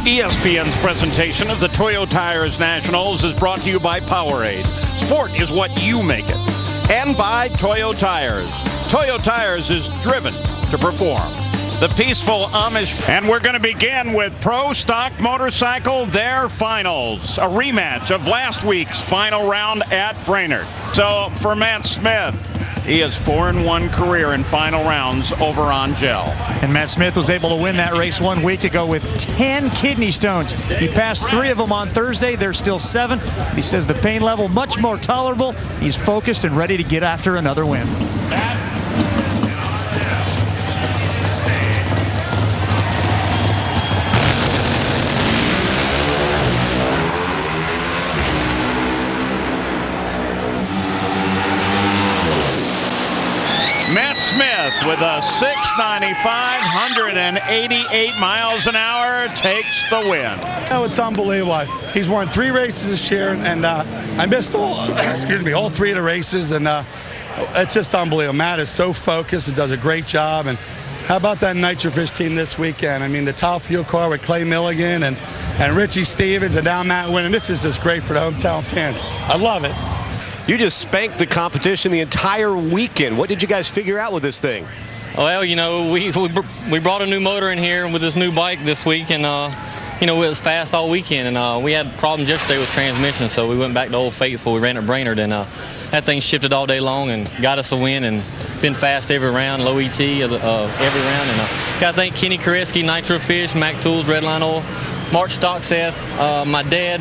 ESPN's presentation of the Toyo Tires Nationals is brought to you by Powerade. Sport is what you make it. And by Toyo Tires. Toyo Tires is driven to perform. The peaceful Amish. And we're going to begin with Pro Stock Motorcycle, their finals. A rematch of last week's final round at Brainerd. So for Matt Smith, he has 4-1 career in final rounds over on gel. And Matt Smith was able to win that race 1 week ago with 10 kidney stones. He passed 3 of them on Thursday. There's still 7. He says the pain level much more tolerable. He's focused and ready to get after another win. Matt Smith with a 695, 188 miles an hour takes the win. Oh, it's unbelievable. He's won 3 races this year, and I missed all 3 of the races, and it's just unbelievable. Matt is so focused and does a great job. And how about that Nitrofish team this weekend? I mean, the top fuel car with Clay Milligan and Richie Stevens, and now Matt winning. This is just great for the hometown fans. I love it. You just spanked the competition the entire weekend. What did you guys figure out with this thing? Well, you know, we brought a new motor in here with this new bike this week, and you know, it was fast all weekend, and we had problems yesterday with transmission, so we went back to Old Faithful. We ran at Brainerd, and that thing shifted all day long and got us a win, and been fast every round, low ET every round. And got to thank Kenny Koreski, Nitrofish, Mac Tools, Redline Oil, Mark Stockseth, my dad,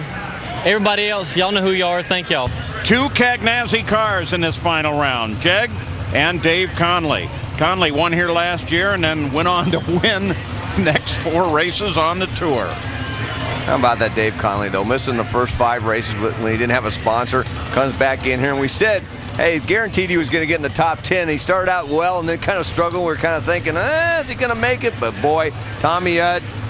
everybody else. Y'all know who you are. Thank y'all. 2 Cagnazzi cars in this final round, Jeg and Dave Conley. Conley won here last year and then went on to win next 4 races on the tour. How about that Dave Conley, though? Missing the first 5 races when he didn't have a sponsor. Comes back in here, and we said, hey, guaranteed he was going to get in the top 10. He started out well and then kind of struggled. We were kind of thinking, is he going to make it? But, boy, Tommy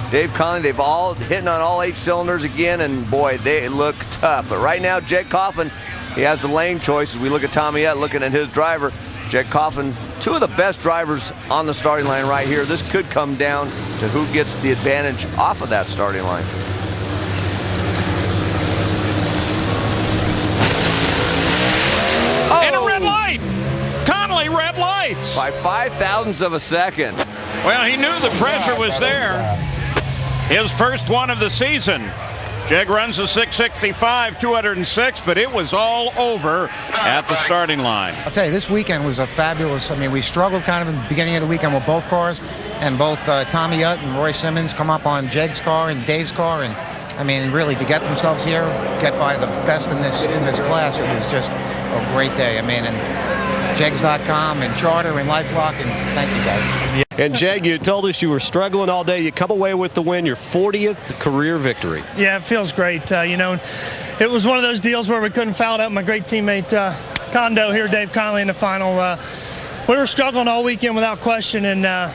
Dave Conley, they've all hitting on all 8 cylinders again, and, boy, they look tough. But right now, Jeg Coffin, he has the lane choices. We look at Tommy looking at his driver. Jeg Coffin, 2 of the best drivers on the starting line right here. This could come down to who gets the advantage off of that starting line. Oh! And a red light! Conley, red lights! By 5,000ths of a second. Well, he knew the pressure was there. His first one of the season. Jeg runs a 665, 206, but it was all over at the starting line. I'll tell you, this weekend was a fabulous. I mean, we struggled kind of in the beginning of the weekend with both cars, and both Tommy Utt and Roy Simmons come up on Jeg's car and Dave's car, and I mean, really, to get themselves here, get by the best in this class, it was just a great day. I mean, and Jegs.com and Charter and LifeLock, and thank you guys. And Jeg, you told us you were struggling all day. You come away with the win, your 40th career victory. Yeah, it feels great. You know, it was one of those deals where we couldn't foul out my great teammate Kondo here, Dave Conley, in the final. We were struggling all weekend without question, and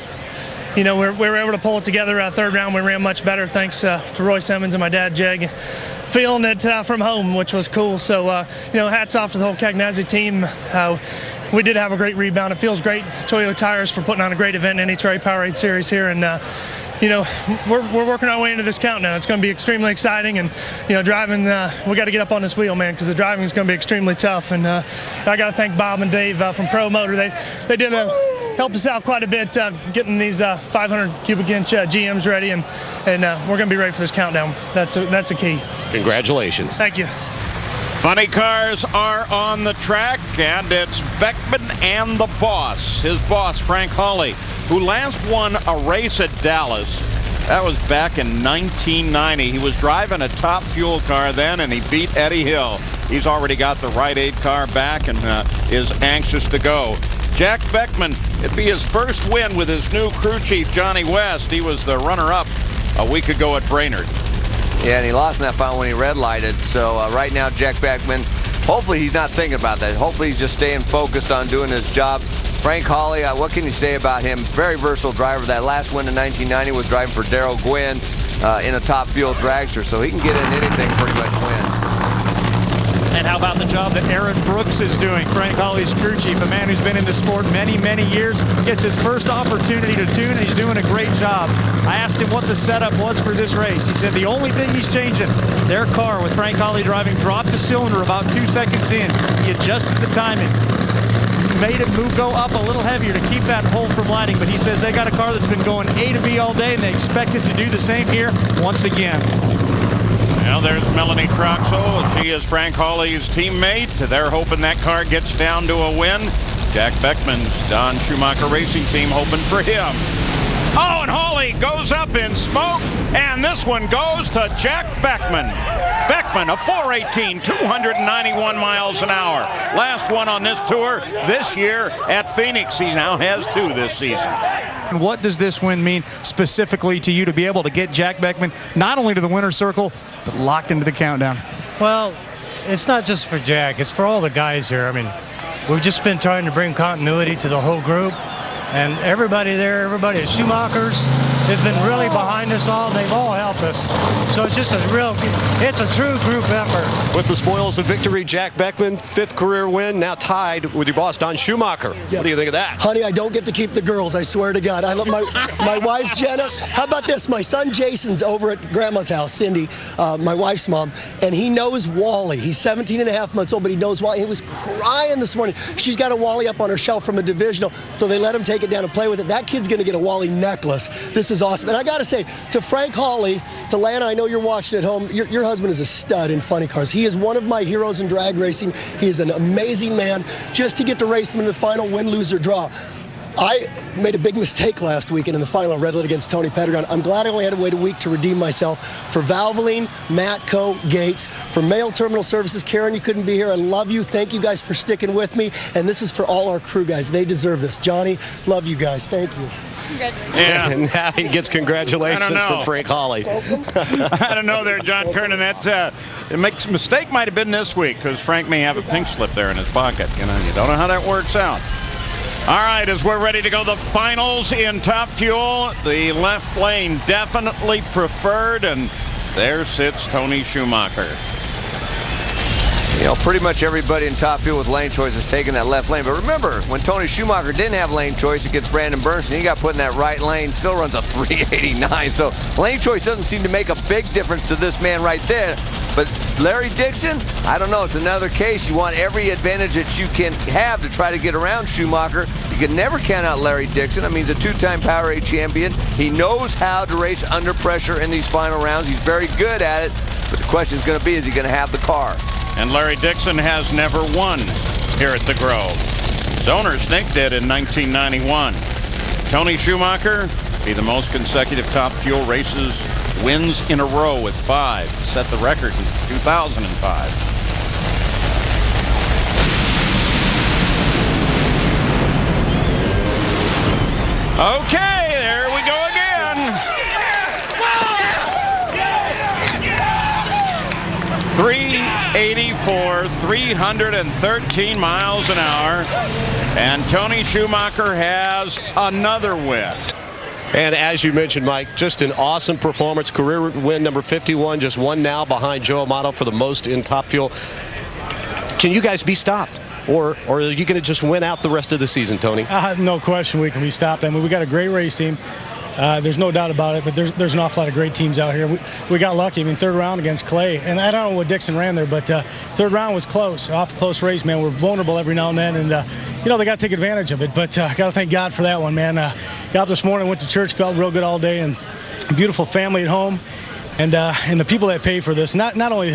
you know, we were able to pull it together. 3rd round, we ran much better thanks to Roy Simmons and my dad, Jeg, feeling it from home, which was cool. So, you know, hats off to the whole Cagnazzi team. We did have a great rebound. It feels great. Toyo Tires for putting on a great event in NHRA Powerade Series here, and you know, we're working our way into this countdown. It's going to be extremely exciting, and you know, driving, we got to get up on this wheel, man, because the driving is going to be extremely tough. And I got to thank Bob and Dave from Pro Motor. They did helped us out quite a bit getting these 500 cubic inch GMs ready, and we're going to be ready for this countdown. That's the key. Congratulations. Thank you. Funny cars are on the track, and it's Beckman and the boss, his boss, Frank Hawley, who last won a race at Dallas. That was back in 1990. He was driving a top fuel car then, and he beat Eddie Hill. He's already got the Rite Aid car back and is anxious to go. Jack Beckman, it'd be his first win with his new crew chief, Johnny West. He was the runner-up a week ago at Brainerd. Yeah, and he lost in that final when he red lighted. So right now, Jack Beckman, hopefully he's not thinking about that. Hopefully he's just staying focused on doing his job. Frank Hawley, what can you say about him? Very versatile driver. That last win in 1990 was driving for Darrell Gwynn in a top fuel dragster, so he can get in anything, pretty much win. And how about the job that Aaron Brooks is doing? Frank Hawley's crew chief, a man who's been in the sport many, many years, gets his first opportunity to tune, and he's doing a great job. I asked him what the setup was for this race. He said the only thing he's changing, their car with Frank Hawley driving dropped the cylinder about 2 seconds in. He adjusted the timing, made it go up a little heavier to keep that hole from lighting, but he says they got a car that's been going A to B all day, and they expect it to do the same here once again. Well, there's Melanie Troxel. She is Frank Hawley's teammate. They're hoping that car gets down to a win. Jack Beckman's Don Schumacher Racing Team hoping for him. Oh, and Hawley goes up in smoke, and this one goes to Jack Beckman. Beckman, a 418, 291 miles an hour. Last one on this tour this year at Phoenix. He now has 2 this season. And what does this win mean specifically to you to be able to get Jack Beckman not only to the winner's circle, but locked into the countdown? Well, it's not just for Jack. It's for all the guys here. I mean, we've just been trying to bring continuity to the whole group. And everybody there, everybody at Schumacher's has been really behind us all. They've all helped us. So it's just it's a true group effort. With the spoils of victory, Jack Beckman, 5th career win, now tied with your boss, Don Schumacher. What do you think of that? Honey, I don't get to keep the girls, I swear to God. I love my wife, Jenna. How about this? My son, Jason's over at Grandma's house, Cindy, my wife's mom, and he knows Wally. He's 17 and a half months old, but he knows Wally. He was crying this morning. She's got a Wally up on her shelf from a divisional, so they let him take it down and play with it. That kid's going to get a Wally necklace. This is awesome. And I got to say, to Frank Hawley, to Lana, I know you're watching at home, your husband is a stud in funny cars. He is one of my heroes in drag racing. He is an amazing man. Just to get to race him in the final win, lose, or draw. I made a big mistake last weekend in the final red lit against Tony Pedregon. I'm glad I only had to wait a week to redeem myself. For Valvoline, Matco, Gates, for Mail Terminal Services, Karen, you couldn't be here. I love you. Thank you guys for sticking with me. And this is for all our crew guys. They deserve this. Johnny, love you guys. Thank you. Yeah. And now he gets congratulations from Frank Hawley. I don't know there, John Kernan. That mistake might have been this week because Frank may have a pink slip there in his pocket. You don't know how that works out. All right, as we're ready to go, the finals in Top Fuel. The left lane definitely preferred, and there sits Tony Schumacher. You know, pretty much everybody in Top Fuel with lane choice is taking that left lane. But remember, when Tony Schumacher didn't have lane choice against Brandon Bernstein, he got put in that right lane, still runs a 389. So lane choice doesn't seem to make a big difference to this man right there. But Larry Dixon, I don't know. It's another case. You want every advantage that you can have to try to get around Schumacher. You can never count out Larry Dixon. I mean, he's a 2-time Powerade champion. He knows how to race under pressure in these final rounds. He's very good at it. But the question is going to be, is he going to have the car? And Larry Dixon has never won here at the Grove. His owner, Snake, did in 1991. Tony Schumacher be the most consecutive Top Fuel races wins in a row with 5. Set the record in 2005. Okay, there we go again. 384, 313 miles an hour. And Tony Schumacher has another win. And as you mentioned, Mike, just an awesome performance. Career win number 51, just one now behind Joe Amato for the most in Top Fuel. Can you guys be stopped? Or are you going to just win out the rest of the season, Tony? No question we can be stopped. I mean, we got a great race team. There's no doubt about it, but there's an awful lot of great teams out here. We got lucky. I mean, third round against Clay, and I don't know what Dixon ran there, but third round was close, close race, man. We're vulnerable every now and then, and they got to take advantage of it. But I got to thank God for that one, man. Got up this morning, went to church, felt real good all day, and a beautiful family at home, and the people that pay for this. Not only,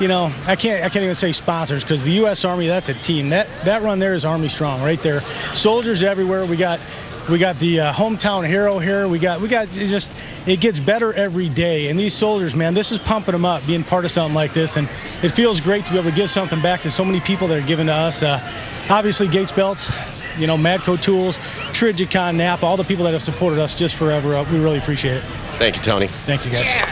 I can't even say sponsors, because the U.S. Army, that's a team. That run there is Army strong right there. Soldiers everywhere. We got the hometown hero here. We got it gets better every day. And these soldiers, man, this is pumping them up, being part of something like this. And it feels great to be able to give something back to so many people that are giving to us. Obviously, Gates Belts, Madco Tools, Trijicon, Napa, all the people that have supported us just forever. We really appreciate it. Thank you, Tony. Thank you, guys.